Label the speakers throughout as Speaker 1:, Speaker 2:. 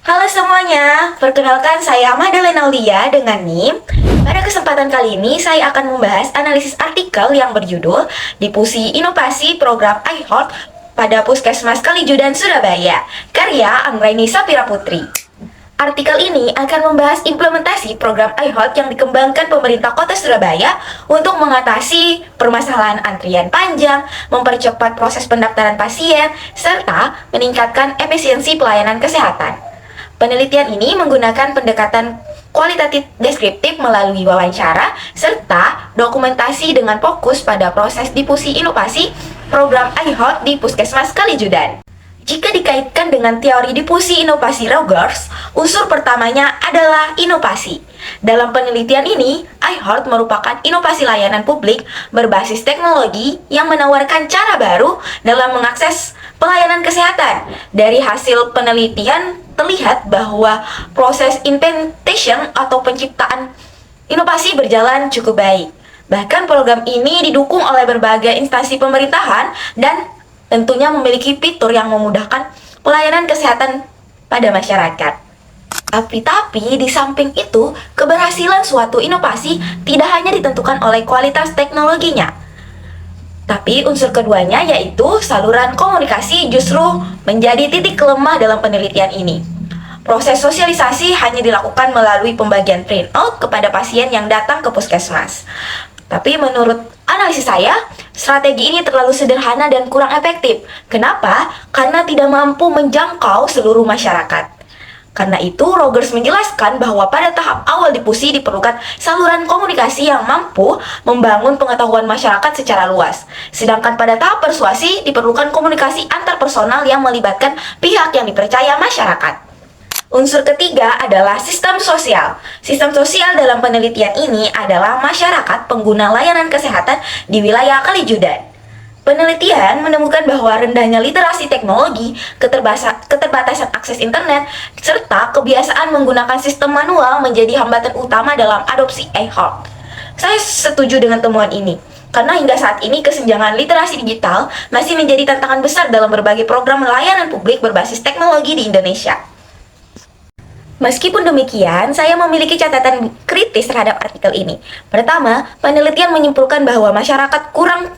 Speaker 1: Halo semuanya, perkenalkan saya Madalena Aulia dengan NIM. Pada kesempatan kali ini saya akan membahas analisis artikel yang berjudul Difusi Inovasi Program iHeart pada Puskesmas Kalijudan Surabaya, karya Anggraini Sapira Putri. Artikel ini akan membahas implementasi program iHeart yang dikembangkan pemerintah kota Surabaya untuk mengatasi permasalahan antrian panjang, mempercepat proses pendaftaran pasien, serta meningkatkan efisiensi pelayanan kesehatan. Penelitian ini menggunakan pendekatan kualitatif deskriptif melalui wawancara serta dokumentasi dengan fokus pada proses difusi inovasi program iHeart di Puskesmas Kalijudan. Jika dikaitkan dengan teori difusi inovasi Rogers, unsur pertamanya adalah inovasi. Dalam penelitian ini, iHeart merupakan inovasi layanan publik berbasis teknologi yang menawarkan cara baru dalam mengakses pelayanan kesehatan. Dari hasil penelitian terlihat bahwa proses implementation atau penciptaan inovasi berjalan cukup baik. Bahkan program ini didukung oleh berbagai instansi pemerintahan dan tentunya memiliki fitur yang memudahkan pelayanan kesehatan pada masyarakat. Tapi di samping itu, keberhasilan suatu inovasi tidak hanya ditentukan oleh kualitas teknologinya. Tapi unsur keduanya yaitu saluran komunikasi justru menjadi titik lemah dalam penelitian ini. Proses sosialisasi hanya dilakukan melalui pembagian printout kepada pasien yang datang ke puskesmas. Tapi menurut analisis saya, strategi ini terlalu sederhana dan kurang efektif. Kenapa? Karena tidak mampu menjangkau seluruh masyarakat. Karena itu, Rogers menjelaskan bahwa pada tahap awal difusi diperlukan saluran komunikasi yang mampu membangun pengetahuan masyarakat secara luas. Sedangkan pada tahap persuasi diperlukan komunikasi antar personal yang melibatkan pihak yang dipercaya masyarakat. Unsur ketiga adalah sistem sosial. Sistem sosial dalam penelitian ini adalah masyarakat pengguna layanan kesehatan di wilayah Kalijudan. Penelitian menemukan bahwa rendahnya literasi teknologi, keterbatasan akses internet, serta kebiasaan menggunakan sistem manual menjadi hambatan utama dalam adopsi iHeart. Saya setuju dengan temuan ini, karena hingga saat ini kesenjangan literasi digital masih menjadi tantangan besar dalam berbagai program layanan publik berbasis teknologi di Indonesia. Meskipun demikian, saya memiliki catatan kritis terhadap artikel ini. Pertama, penelitian menyimpulkan bahwa masyarakat kurang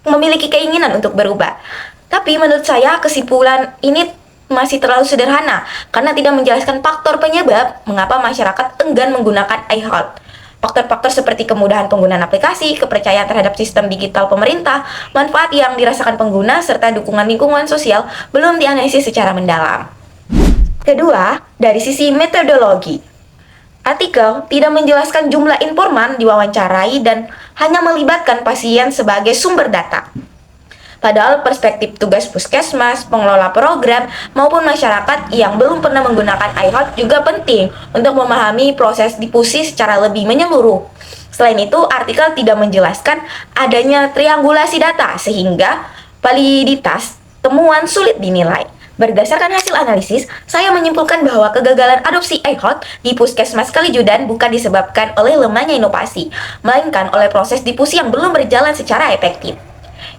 Speaker 1: memiliki keinginan untuk berubah. Tapi menurut saya, kesimpulan ini masih terlalu sederhana karena tidak menjelaskan faktor penyebab mengapa masyarakat enggan menggunakan iHeart. Faktor-faktor seperti kemudahan penggunaan aplikasi, kepercayaan terhadap sistem digital pemerintah, manfaat yang dirasakan pengguna, serta dukungan lingkungan sosial belum dianalisis secara mendalam. Kedua, dari sisi metodologi. Artikel tidak menjelaskan jumlah informan diwawancarai dan hanya melibatkan pasien sebagai sumber data. Padahal perspektif tugas puskesmas, pengelola program, maupun masyarakat yang belum pernah menggunakan iHeart juga penting untuk memahami proses difusi secara lebih menyeluruh. Selain itu, artikel tidak menjelaskan adanya triangulasi data sehingga validitas temuan sulit dinilai. Berdasarkan hasil analisis, saya menyimpulkan bahwa kegagalan adopsi iHeart di Puskesmas Kalijudan bukan disebabkan oleh lemahnya inovasi, melainkan oleh proses difusi yang belum berjalan secara efektif.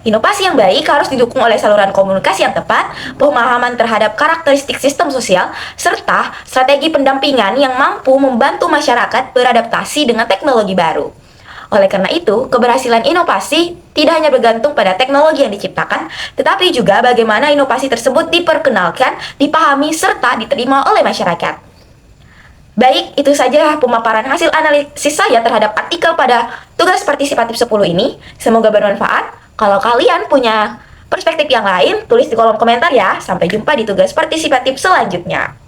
Speaker 1: Inovasi yang baik harus didukung oleh saluran komunikasi yang tepat, pemahaman terhadap karakteristik sistem sosial, serta strategi pendampingan yang mampu membantu masyarakat beradaptasi dengan teknologi baru. Oleh karena itu, keberhasilan inovasi tidak hanya bergantung pada teknologi yang diciptakan, tetapi juga bagaimana inovasi tersebut diperkenalkan, dipahami, serta diterima oleh masyarakat. Baik, itu saja pemaparan hasil analisis saya terhadap artikel pada tugas partisipatif 10 ini. Semoga bermanfaat. Kalau kalian punya perspektif yang lain, tulis di kolom komentar ya. Sampai jumpa di tugas partisipatif selanjutnya.